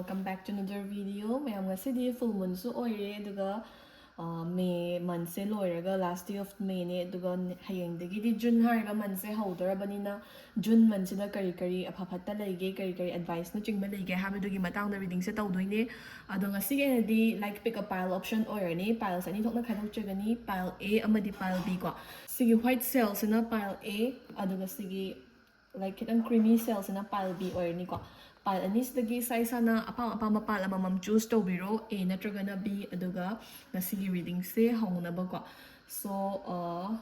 Welcome back to another video. Mayam ngasi full moon su oire aduga May month se loiraga last day of May ne aduga hayengdagi di June hariga month se haudorabanina June month sida kari aphapatta leige kari advice na chingba leige habadugi matang da reading se tawdoine ado ngasi ge di like pick a pile option oire ne piles ani thokna khaidok chagani pile A amadi pile B ko sigi white cells na pile A aduga sigi like kitang creamy cells na pile B oire ni ko pile anisdagi size na apam pile amamam choose to biro A natragana B aduga ngasigi reading se hongnaba ko so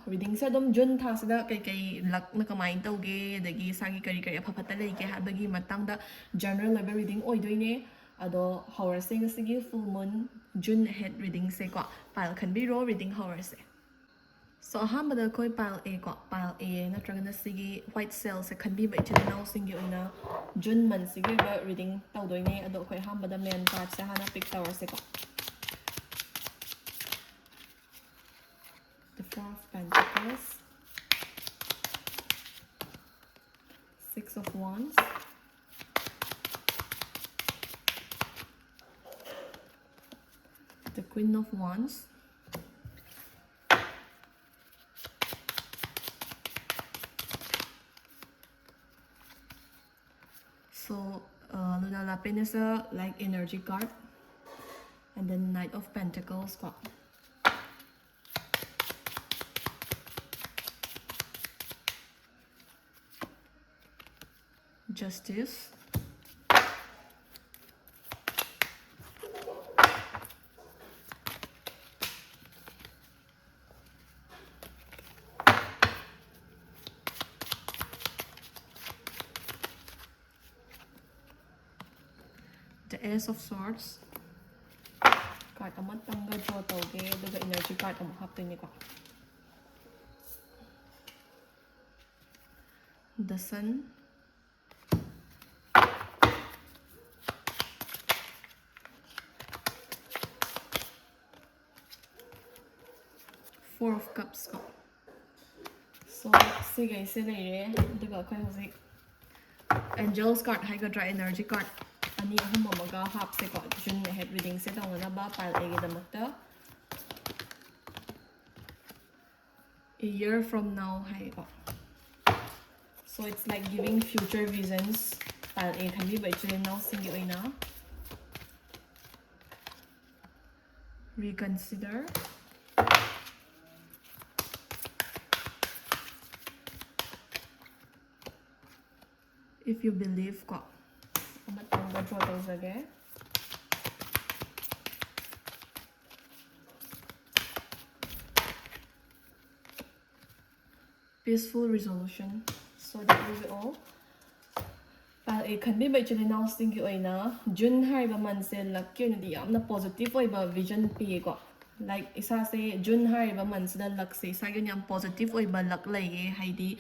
reading se dom June tha sada kai luck na kamain tawge dagi sagi kari aphapata leige habagi matangda general level reading oidoine ado hours ngasigi full moon June head reading se ko pile kan biro reading hours se so ahamada koi pile A ko pile A natragana sigi white cells se kan bi bai chino singi oina June month sigi ga reading tawdoine ado koi ahamada main part se hana pick tower se ko the Four of Pentacles, Six of Wands, the Queen of Wands, so Luna Lapin is a like energy card, and then Knight of Pentacles card. Justice, the Ace of Swords, card amat tangga draw tawge aduga energy card amu haptini ko. The Sun, Four of Cups ko. So sige se leire aduga koi hosi Angels card haigadra energy card ani ahum amaga hapse ko June head reading se tawna ba pile A ge damakta a year from now hai ko. So it's like giving future visions pile A kan bi bai chile now singi oina reconsider, if you believe ko amatangga draw tawjage, peaceful resolution. So that will be all. Pile A kan bi bai chile now singi oina June hariba month se lucky na di yamna positive oiba vision pi ko like isa se June hariba month da luck se isa gyun yam positive oiba luck laige haidi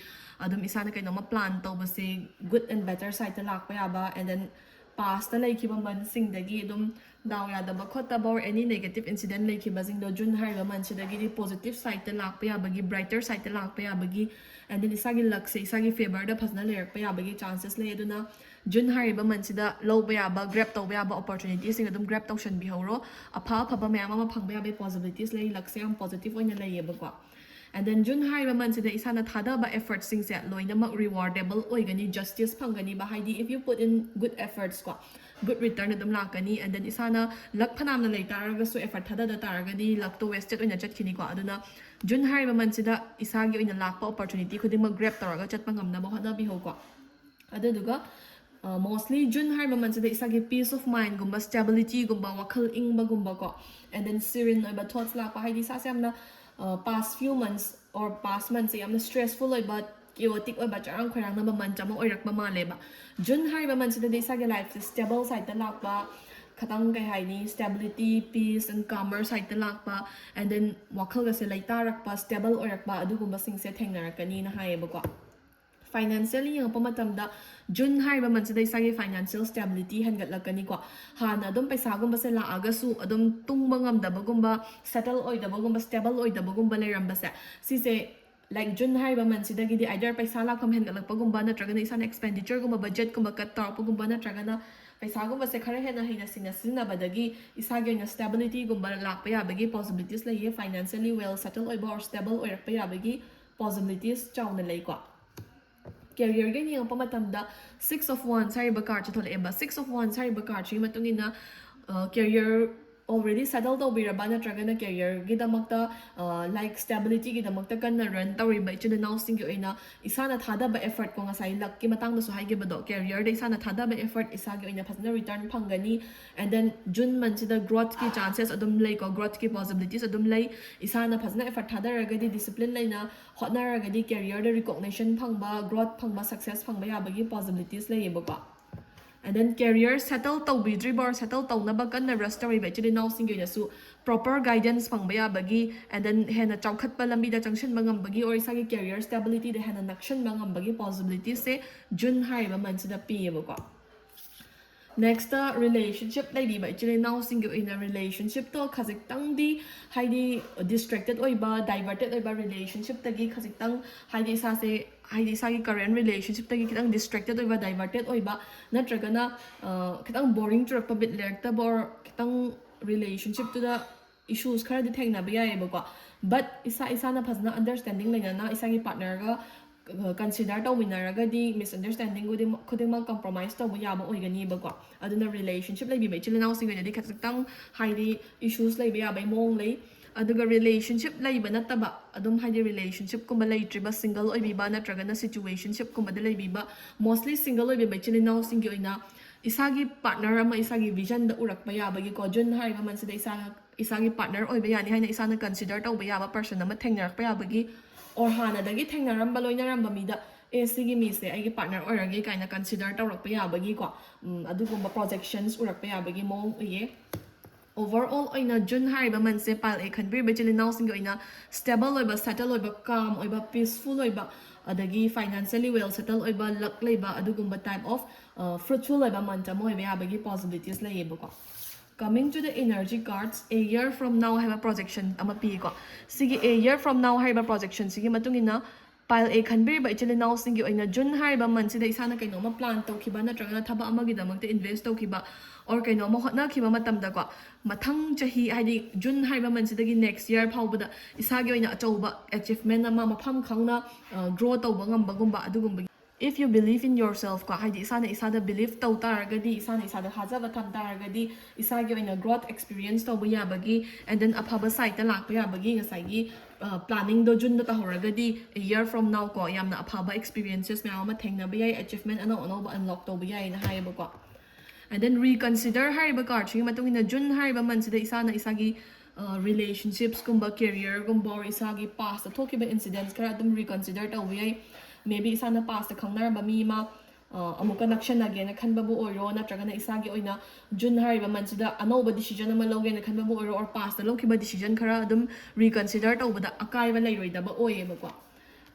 adum isa na kaino ma plan tawba se good and better side ta lakpa yaba and then past ta laikhiba month sing dagi adum daw yadaba khotaba or any negative incident laikhiba sing do June hariba month dagi di positive side ta lakpa yabagi brighter side ta lakpa yabagi and then isagi luck se isagi favor da phasna lerpa yabagi chances le aduna June hariba month da low ba yaba grab tawba yaba opportunities sing adum grab tawshan bi horo apha phaba mayam ma phangba yabe possibilities le luck se am positive oina leyeba ko and then June hariba month da isana thada ba efforts sing se loina mak rewardable oigani justice phangani ba haidi if you put in good efforts ko good return adum lakani and then isana luck phanam na lei taraga so effort thada da taragani luck to wasted oina chatkini ko aduna June hariba month da isagi oina lakpa opportunity khuding ma grab taraga chatpa ngamna ba hona bi ho ko aduga mostly June hariba month da isagi peace of mind gumba stability gumba wakhal ingba gumba ko and then serene oiba thoughts lakpa haidi sa samna past few months or past months yamna stressful oiba chaotic oiba charang khorang na ba man chama oirakba male ba June hariba month da isagi life stable side ta lakpa khatang kai haini stability peace and calmer side ta lakpa and then wakhal ga se laita rakpa stable oirakpa adugumba sing se thengnarakani na haeba ko financially yung pamatamda June hariba month da isagi financial stability hangatlakani ko hana adum paisa gumba se laaga su adum tungba ngamdaba gumba settle oidaba gumba stable oidaba gumba leiramba se sise like June hariba month da gidi either paisa lakam hangatlakpa gumba natragana isan expenditure gumba budget gumba cut tarpa gumba natragana ꯄꯩꯁꯥꯒꯨꯝꯕꯁꯦ ꯈꯔ ꯍꯦꯟꯅ ꯍꯩꯅ ꯁꯤꯡꯅ ꯁꯤꯖꯤꯟꯅꯕꯗꯒꯤ ꯏꯁꯥꯒꯤ ꯑꯣꯏꯅ ꯁ꯭ꯇꯦꯕꯤꯂꯤꯇꯤꯒꯨꯝꯕ ꯂꯥꯛꯄ ꯌꯥꯕꯒꯤ possibilities ꯂꯩꯌꯦ financially well ꯁꯦꯇꯜ ꯑꯣꯏꯕ ꯑꯣꯔ ꯁ꯭ꯇꯦꯕꯜ ꯑꯣꯏꯔꯛꯄ ꯌꯥꯕꯒꯤ ꯄꯣꯁꯤꯕꯤꯂꯤꯇꯤꯁ ꯆꯥꯎꯅ ꯂꯩꯀꯣ ꯀꯦꯔꯤꯌꯔꯒꯤ ꯌꯦꯡꯉꯛꯄ ꯃꯇꯝꯗ 6 of Wands ꯍꯥꯏꯔꯤꯕ ꯀꯥꯔꯠꯁꯦ ꯊꯣꯛꯂꯛꯑꯦꯕ 6 of Wands ꯍꯥꯏꯔꯤꯕ ꯀꯥꯔꯠꯁꯤꯒꯤ ꯃꯇꯨꯡ ꯏꯟꯅ ꯀꯦꯔꯤꯌꯔ already settle ꯇꯧꯕꯤꯔꯕ ꯅꯠꯇ꯭ꯔꯒꯅ ꯀꯦꯔꯤꯌꯔꯒꯤꯗꯃꯛꯇ ꯂꯥꯏꯛ ꯁ꯭ꯇꯦꯕꯤꯂꯤꯇꯤꯒꯤꯗꯃꯛꯇ ꯀꯟꯅ ꯔꯟ ꯇꯧꯔꯤꯕ ꯏꯆꯤꯜ ꯏꯅꯥꯎꯁꯤꯡꯒꯤ ꯑꯣꯏꯅ ꯏꯁꯥꯅ ꯊꯥꯗꯕ ꯑꯦꯐꯔꯠ ꯀꯣ ꯉꯁꯥꯏ ꯂꯛꯀꯤ ꯃꯇꯥꯡꯗꯁꯨ ꯍꯥꯏꯈꯤꯕꯗꯣ ꯀꯦꯔꯤꯌꯔꯗ ꯏꯁꯥꯅ ꯊꯥꯗꯕ ꯑꯦꯐꯔꯠ ꯏꯁꯥꯒꯤ ꯑꯣꯏꯅ ꯐꯖꯅ ꯔꯤꯇꯔꯟ ꯐꯪꯒꯅꯤ ꯑꯦꯟ ꯗꯦꯟ ꯖꯨꯟ ꯃꯟꯁꯤꯗ ꯒ꯭ꯔꯣꯊꯀꯤ ꯆꯥꯟꯁꯦꯁ ꯑꯗꯨꯝ ꯂꯩꯀꯣ ꯒ꯭ꯔꯣꯊꯀꯤ ꯄꯣꯁꯤꯕꯤꯂꯤꯇꯤꯁ ꯑꯗꯨꯝ ꯂꯩ ꯏꯁꯥꯅ ꯐꯖꯅ ꯑꯦꯐꯔꯠ ꯊꯥꯗꯔꯒꯗꯤ ꯗꯤꯁꯤꯄ꯭ꯂꯤꯟ ꯂꯩꯅ ꯍꯣꯠꯅꯔꯒꯗꯤ ꯀꯦꯔꯤꯌꯔꯗ ꯔꯤꯀꯣꯛꯅꯦꯁꯟ ꯐꯪꯕ ꯒ꯭ꯔꯣꯊ ꯐꯪꯕ ꯁꯛꯁꯦꯁ ꯐꯪꯕ ꯌꯥꯕꯒꯤ possibilities ꯂꯩꯌꯦꯕꯀோ and then career settle ꯇꯧꯕꯤꯗ꯭ꯔꯤꯕ or settle ꯇꯧꯅꯕ ꯀꯟꯅ ꯔꯁ ꯇꯧꯔꯤꯕ ꯏꯆꯤꯜ ꯏꯅꯥꯎꯁꯤꯡꯒꯤ ꯑꯣꯏꯅꯁꯨ proper guidance ꯐꯪꯕ ꯌꯥꯕꯒꯤ and then ꯍꯦꯟꯅ ꯆꯥꯎꯈꯠꯄ ꯂꯝꯕꯤꯗ ꯆꯪꯁꯤꯟꯕ ꯉꯝꯕꯒꯤ or ꯏꯁꯥꯒꯤ career stabilityꯗ ꯍꯦꯟꯅ ꯅꯛꯁꯤꯟꯕ ꯉꯝꯕꯒꯤ possibilities ꯖꯨꯟ ꯍꯥꯏꯔꯤꯕ ꯃꯟꯁꯤꯗ ꯄꯤꯌꯦꯕꯀꯣ ꯅꯦꯛꯁꯇ ꯔꯤꯂꯦꯁꯟꯁꯤꯞ ꯂꯩꯔꯤꯕ ꯏꯆꯤꯜ ꯏꯅꯥꯎꯁꯤꯡꯒꯤ ꯑꯣꯏꯅ ꯔꯤꯂꯦꯁꯟꯁꯤꯞꯇꯣ ꯈꯖꯤꯛꯇꯪꯗꯤ ꯍꯥꯏꯗꯤ ꯗꯤꯁꯇ꯭ꯔꯦꯛꯇꯦꯠ ꯑꯣꯏꯕ ꯗꯥꯏꯚꯔꯇꯦꯠ ꯑꯣꯏꯕ ꯔꯤꯂꯦꯁꯟꯁꯤꯞꯇꯒꯤ ꯈꯖꯤꯛꯇꯪ ꯍꯥꯏꯗꯤ ꯏꯁꯥꯒꯤ ꯀꯔꯦꯟ ꯔꯤꯂꯦꯁꯟꯁꯤꯞꯇꯒꯤ ꯈꯤꯇꯪ ꯗꯤꯁꯇ꯭ꯔꯦꯛꯇꯦꯠ ꯑꯣꯏꯕ ꯗꯥꯏꯚꯔꯇꯦꯠ ꯑꯣꯏꯕ ꯅꯠꯇ꯭ꯔꯒꯅ ꯈꯤꯇꯪ ꯕꯣꯔꯤꯡ ꯆꯨꯔꯛꯄ ꯕꯤꯠ ꯂꯩꯔꯛꯇꯕ or ꯈꯤꯇꯪ ꯔꯤꯂꯦꯁꯟꯁꯤꯞꯇꯨꯗ ꯏꯁꯨꯁ ꯈꯔꯗꯤ ꯊꯦꯡꯅꯕ ꯌꯥꯏꯑꯕꯀꯣ ꯕꯠ ꯏꯁꯥꯅ ꯐꯖꯅ ꯑꯟꯗꯔꯁꯇꯦꯟꯗꯤꯡ ꯂꯩꯅꯅ ꯏꯁꯥꯒꯤ ꯄꯥꯔꯠꯅꯔꯒ ꯀꯟꯁꯤꯗꯔ ꯇꯧꯃꯤꯟꯅꯔꯒꯗꯤ ꯃꯤꯁꯑꯟꯗꯔꯁꯇꯦꯟꯗꯤꯡ ꯈꯨꯗꯤꯡꯃꯛ ꯀꯝꯄ꯭ꯔꯣꯃꯥꯏꯁ ꯇꯧꯕ ꯌꯥꯕ ꯑꯣꯏꯒꯅꯤꯕꯀꯣ ꯑꯗꯨꯅ ꯔꯤꯂꯦꯁꯟꯁꯤꯞ ꯂꯩꯕꯤꯕ ꯏꯆꯤꯜ ꯏꯅꯥꯎꯁꯤꯡ ꯑꯣꯏꯅꯗꯤ ꯈꯖꯤꯛꯇꯪ ꯍꯥꯏꯗꯤ ꯏꯁꯨꯁ ꯂꯩꯕ ꯌꯥꯕꯒꯤ ꯃꯑꯣꯡ ꯂꯩ ꯑꯗꯨꯒ ꯔꯤꯂꯦꯁꯟꯁꯤꯞ ꯂꯩꯕ ꯅꯠꯇꯕ ꯑꯗꯨꯝ ꯍꯥꯏꯗꯤ ꯔꯤꯂꯦꯁꯟꯁꯤꯞꯀꯨꯝꯕ ꯂꯩꯇ꯭ꯔꯤꯕ ꯁꯤꯡꯒꯜ ꯑꯣꯏꯕꯤꯕ ꯅꯠꯇ꯭ꯔꯒꯅ ꯁꯤꯆꯨꯋꯦꯁꯟꯁꯤꯞꯀꯨꯝꯕꯗ ꯂꯩꯕꯤꯕ ꯃꯣꯁꯂꯤ ꯁꯤꯡꯒꯜ ꯑꯣꯏꯕꯤꯕ ꯏꯆꯤꯜ ꯏꯅꯥꯎꯁꯤꯡꯒꯤ ꯑꯣꯏꯅ ꯏꯁꯥꯒꯤ ꯄꯥꯔꯠꯅꯔ ꯑꯃ ꯏꯁꯥꯒꯤ ꯚꯤꯖꯟꯗ ꯎꯔꯛꯄ ꯌꯥꯕꯒꯤꯀꯣ ꯖꯨꯟ ꯍꯥꯏꯔꯤꯕ ꯃꯟꯁꯤꯗ ꯏꯁꯥꯒꯤ ꯄꯥꯔꯠꯅꯔ ꯑꯣꯏꯕ ꯌꯥꯅꯤ ꯍꯥꯏꯅ ꯏꯁꯥꯅ ꯀꯟꯁꯤꯗꯔ ꯇꯧꯕ ꯌꯥꯕ ꯄꯔꯁꯟ ꯑꯃ ꯊꯦꯡꯅꯔꯛꯄ ꯌꯥꯕꯒꯤ or ꯍꯥꯟꯅꯗꯒꯤ ꯊꯦꯡꯅꯔꯝꯕ ꯂꯣꯏꯅꯔꯝꯕ ꯃꯤꯗ ꯁꯤꯒꯤ ꯃꯤꯁꯦ ꯑꯩꯒꯤ ꯄꯥꯔꯠꯅꯔ ꯑꯣꯏꯔꯒꯦ ꯀꯥꯏꯅ ꯀꯟꯁꯤꯗꯔ ꯇꯧꯔꯛꯄ ꯌꯥꯕꯒꯤꯀꯣ ꯑꯗꯨꯒꯨꯝꯕ ꯄ꯭ꯔꯣꯖꯦꯛꯁꯟꯁ ꯎꯔꯛꯄ ꯌꯥꯕꯒꯤ ꯃꯑꯣꯡ ꯎꯏꯌꯦ overall ꯑꯣꯏꯅ ꯖꯨꯟ ꯍꯥꯏꯔꯤꯕ ꯃꯟꯁꯦ ꯄꯥꯜ ꯑꯦ ꯈꯟꯕꯤꯔꯤꯕ ꯏꯆꯤꯜ ꯏꯅꯥꯎꯁꯤꯡꯒꯤ ꯑꯣꯏna stable ꯑꯣꯏꯕ settle ꯑꯣꯏꯕ calm ꯑꯣꯏꯕ peaceful ꯑꯣꯏꯕ adagi financially well settle ꯑꯣꯏꯕ luck ꯂꯩꯕ ꯑꯗꯨꯒꯨꯝꯕ type of fruitful ꯑꯣꯏꯕ month ꯑꯃ ꯑꯣꯏꯕ ꯌꯥꯕꯒꯤ possibilities ꯂꯩꯌꯦꯕꯀꯣ coming to the energy cards a year from now haiba projection ama piko sigi a year from now haiba projection sigi matungina pile a khanbiriba ichil now singi oina june haiba month sida isana kaino ma plan tawkiba natragana thaba amagi damakta invest tawkiba or kaino ma hotna khiba matamda ko mathang chahi haidi june haiba month sidagi next year phawbada isagi oina achauba achievement ama mafam khangna grow tawba ngamba gumba adugumba if you believe in yourself ko haidi isada believe taw taragadi isada hajaba tham taragadi isagi oina growth experience tawba yabagi and then aphaba side ta lakpa yabagi ngasai planning do jun da tahoragadi a year from now ko yamna aphaba experiences mayam ma thengna ba yai achievement ano ba unlock tawba yai na hayaba ko and then reconsider hariba card chi matungina jun hariba mansida isagi relationships kumba career kumba or isagi past thokiba incidents kara adum reconsider tawba yai maybe isana past khangnarba mi ma amuka nakshanage na khanbabu oiro natragana isagi oina jun hariba mansida anoba decision ama loge na khanbabu oiro or past lokiba decision khara adum reconsider tawbada akaiba leiroidaba oyeba ko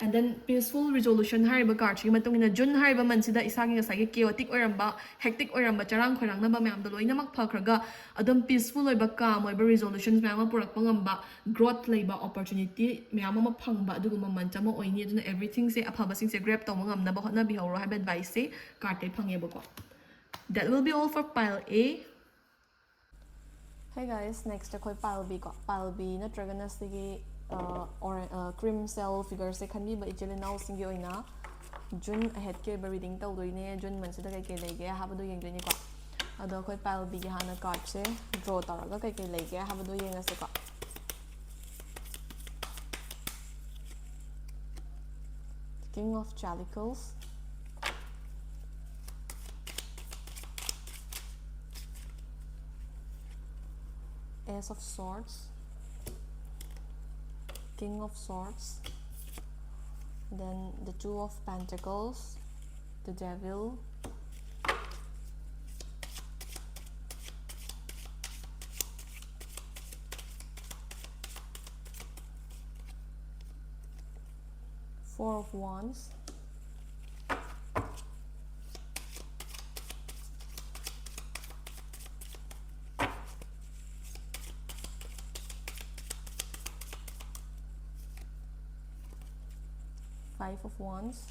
and then peaceful resolution hariba card chi matungina jun hariba mansida isagi ngasagi chaotic oiramba hectic oiramba charang khorangna ba mayam do loina mak phakhraga adum peaceful oiba calm oiba resolutions mayam purakpa ngamba growth leiba opportunity mayam ma phangba aduguma mancha ma oini aduna everything se aphaba sing se grab tawma ngamna ba hotna bi hawro have advice se card te phangeba ko that will be all for pile A. Hey guys, next akhoi pile B ko pile B natragana sigi or cream cell figure se khanbi ba ichil now singi oina june ahead ke ba reading tawdoine june mansida kai lege habadu yengdoini ko ado akhoi pile B gi hana card se draw taraga kai lege habadu yengase ko king of chalices, ace of swords, king of swords, then the two of pentacles, the devil, four of wands, five of wands,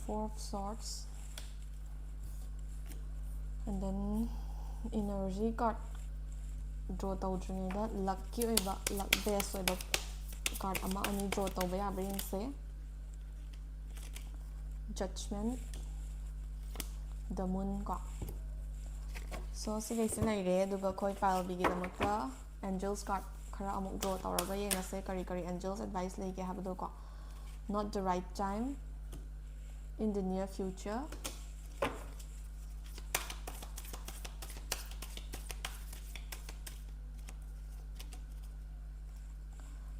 Four of Swords, and then energy card draw tawdringayda lucky oiba luck base oiba card ama ani draw tawba yaba yengse. Judgment, the Moon ko. So sige se leire aduga koi pile bigi damakta angels card khara amuk draw tawraga yengase kari angels advice leike habadu ko. Not the right time, in the near future,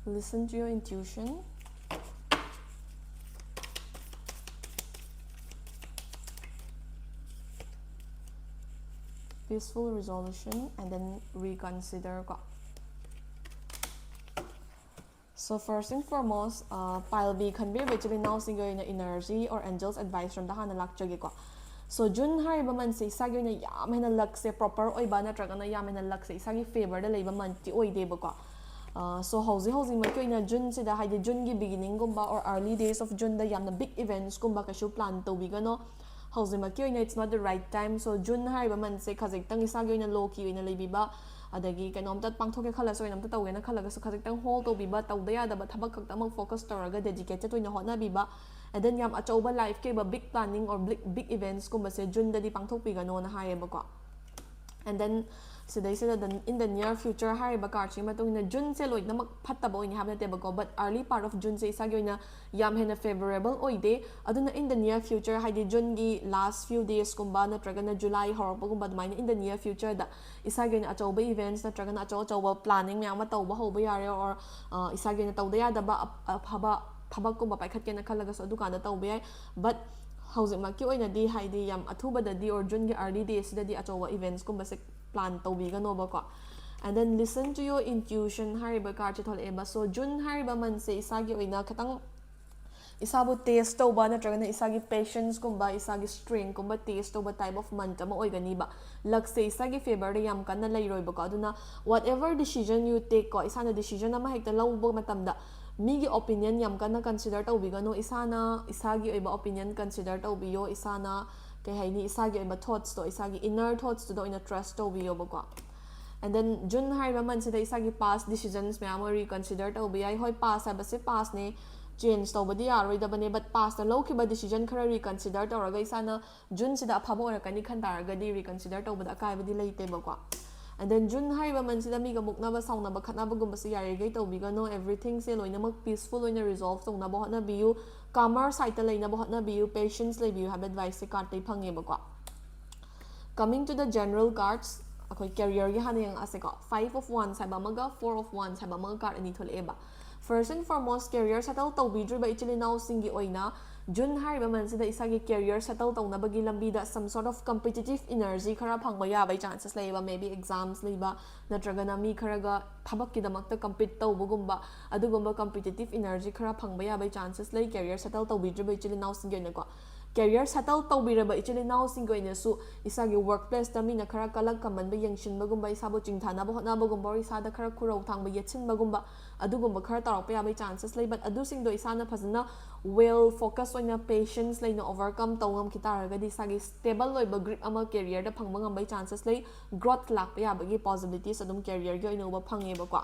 listen to your intuition, peaceful resolution, and then reconsider ko. So first and foremost, pile B can be actually now single in energy or angels advice from the hana luck jogi ko. So June hariba man se isagi na yam hena luck se proper oiba natragana yam hena luck se isagi favor da leiba man ti oideba ko. So housing ma kyoina June se da haide June gi beginning gumba or early days of June da yam na big events gumba kashu plan to bigano. Housing ma kyoina it's not the right time. So June hariba man se khajik tang isagi na low ki oina leibiba. Adagi kainomta pangthoke khalaso inamta tawena khalaga so khajik hol to biba tawda da ba thabak khakta mang focus toraga dedicated to ina hotna biba, and then yam achauba life ke ba big planning or big events kumba se June da di pangthok bigano na hayeba ko. And then sidai in the near future hariba card chi matung na June se loid namak phattaba oini habna teba ko, but early part of June se isagi oina yam hena favorable oide aduna in the near future haidi June gi last few days kumba natraga na July horpa kumba dumaina in the near future da isagi na achauba events natraga na achauba planning myam ma tawba hoba yare or isagi na tawda yadaba phaba thabak kumba paikhat na khalaga so dukanda tawba yai, but housing ma ki oina di haidi yam athuba da di or June gi early days da di achauba events kumba se plan tawbigano ba ko. And then listen to your intuition hariba card chithol eba. So June hariba man se isagi oina katang isabu taste tawba natraga na isagi patience kumba isagi strength kumba taste tawba type of month ama oigani ba. Luck se isagi favor da yam kana lairoi ba ko. Aduna whatever decision you take ko isana decision ama hekta lawbo matamda migi opinion yam kana consider tawbigano isana isagi oiba opinion consider tawbiyo isana kay haini isagi oiba thoughts to isagi inner thoughts to do ina trust tawbiyo ba ko. And then June hariba man sida isagi past decisions mayam reconsider tawbiyai hoi past habase past ne change tawbadi yaroi dabane, but past na lawkiba decision khara reconsider tawraga isana June sida aphaba orakani khan taragadi reconsider tawbada akaibadi leite ba ko. And then June hariba man sida miga muknaba saunaba khatnaba gumba se yarigei tawbigano everything se loinamak peaceful oina resolve tawna hotna biyu calmer side ta leinaba hotna biyu patience leibiyu have advice se card tai phange ba ko. Coming to the general cards, akoi career gi hanayang ase ko 5 of wands haiba maga 4 of wands haiba maga card ani thole eba. First and foremost career settle tawbidri ba ichili now singi oina June hariba man sida isagi career settle tawnabagi lambida some sort of competitive energy khara phangba yabai chances leiba, maybe exams leiba natraga na mi kharaga thabak ki damakta compete tawbugumba adugumba competitive energy khara phangba yabai chances lei career settle tawbidri ba ichili now singi oina ko. Career settle tawbiraba ichili now singo inasu isagi workplace da mina khara kalak kamanba yangshinba gumba isabu chingthana ba hotna ba gumba isada khara khurau thangba yetsinba gumba adugumba khara tarakpa yabai chances lei, but adu singdo isana phazana well focus oina patience leina overcome tawngam kitaraga di isagi stable loiba grip ama career da phangba ngambai chances lei growth lakpa yabagi possibilities adum career gi oina uba phange ba ko.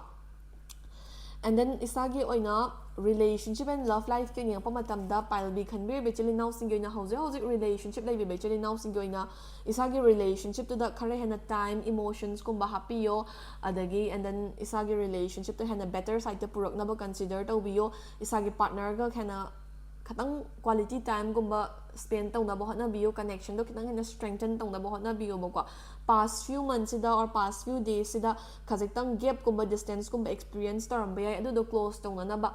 And then isagi oina relationship and love life ke nyang pamatamda pile bi khanbe becheli now singi oina house relationship lai becheli now singi oina isagi relationship to the khare hena time emotions kumba happy yo adagi, and then isagi relationship to hena better side to purak na ba consider to biyo isagi partner ga hena khatang quality time gumba spend tawna ba hotna biyo connection do kitang hena strengthen tawna ba hotna biyo ba ko. Past few months sida or past few days sida khajitang gap kumba distance kumba experience taramba yai adu do close tawna na ba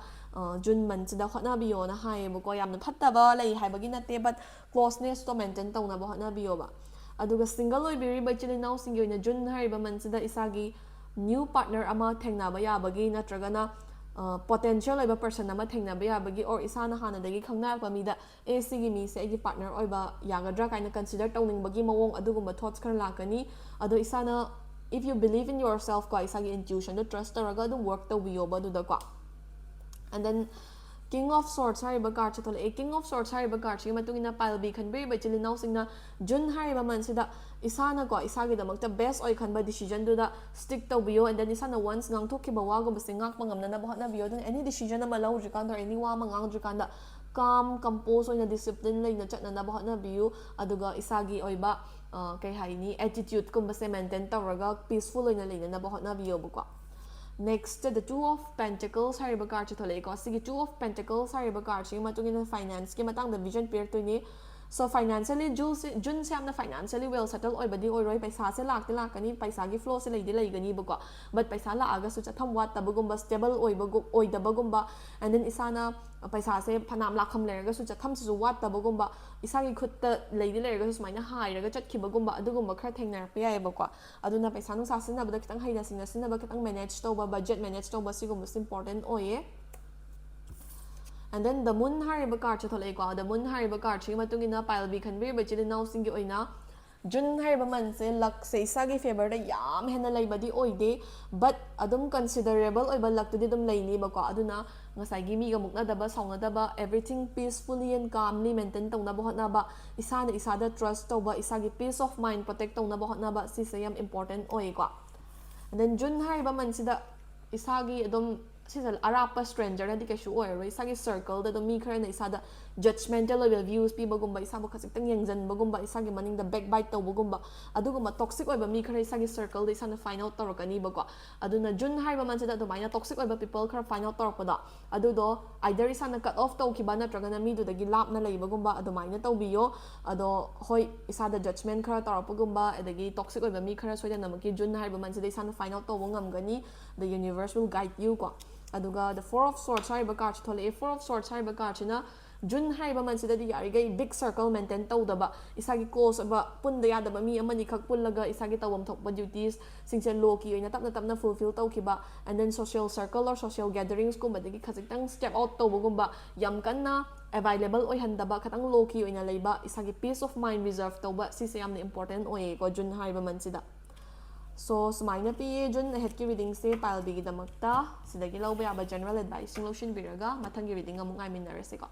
June month sida hotna biyo na hai ba ko yamna phattaba lei haibagi nate, but closeness to maintain tawna ba hotna biyo ba. Aduga single oi biri ba chili now singi oina June hariba man sida isagi new partner ama thengna ba yabagi natraga na potential oiba person ama thengna ba yabagi or isana hana dagi khangna pa mida e sigi mi se agi partner oiba yagadra kaina consider tawning bagi mawong adugumba thoughts khar lakani ado isana if you believe in yourself ko isagi intuition do trust taraga do work to biyo ba do da ko. And then King of Swords hariba card thole King of Swords hariba card chi matungina pile B khanbiriba chilinaw singna June hariba mansida isana ko isagi damakta best oi khanba decision du da stick tawbiyo and then isana once ngang thokkiba wagum singak pangamna na bahna biyo then any decision na malaw jikan or any wa mangang jikan da calm compose oina discipline leina chatna na bahna biyo aduga isagi oiba kai haini attitude kumba se maintain tawraga peaceful oina leina na bahna biyo buko Next, the Two of Pentacles hariba card chi thole ko sige Two of Pentacles hariba card chi matungina finance ki matang the vision pair to ni so financially June se amna financially well settle oi badi oi roi paisa se lakani paisa gi flow se lei gani bako but paisa la aga su chatham wat tabagumba stable oi dabagumba and then isana paisa se phanam lakham lerga su chatham su wat tabagumba isagi khutta leidi lerga su sumaina hairaga chatkibagumba adugumba khara thengnar pa yai bako aduna paisa nu sa sinabada kitang haida sinaba kitang manage toba budget manage toba sigum important oye And then the moon hariba card cha thole ko the moon hariba card chi matungina pile B khanbir bachili now singi oina June hariba man se luck se isagi favor da yam hena leibadi oide but adum considerable oiba luck to dum leini ba ko aduna ngasai gi mi ga mukna daba sauna daba everything peacefully and calmly maintain tawna ba hotna ba isana isada trust tawba isagi peace of mind protect tawna ba hotna ba si se yam important oi ko and then June hariba man sida isagi adum sisal arapa stranger na di ka sure right isagi circle da mi khara na isada judgmental level views pi bagumba isabo khasitang yangjan bagumba isagi maning da backbite taw bagumba aduguma toxic oiba mi khara isagi circle da isana find out tawrakani bago aduna June haiba man sida dumaina toxic oiba people khara find out tawrakpada adudo either isana cut off taw kiba na traga na mi du dagi lap na lei bagumba adumaina tawbiyo ado hoi isada judgment khara tawrapagumba adagi toxic oiba mi khara soida namaki June haiba man sida isana find out taw ngamgani the universe will guide you ko aduga the Four of Swords hariba card thole Four of Swords hariba card china June hariba man sida di yarigai big circle maintain tawdaba isagi close ba punda yadaba mi amani khak pullaga isagi tawam thokba duties singse loki oina tapna fulfill tawkiba and then social circle or social gatherings ko badagi khajitang step out tawbagumba yam kanna available oi handaba khatang loki oina leiba isagi peace of mind reserve tawba sise yamna important oi ko June hariba man sida So, sumaina pi June ahead ki reading se pile B damakta sidagi lawba yaba general advice solution biraga mathangi reading among I minarase ko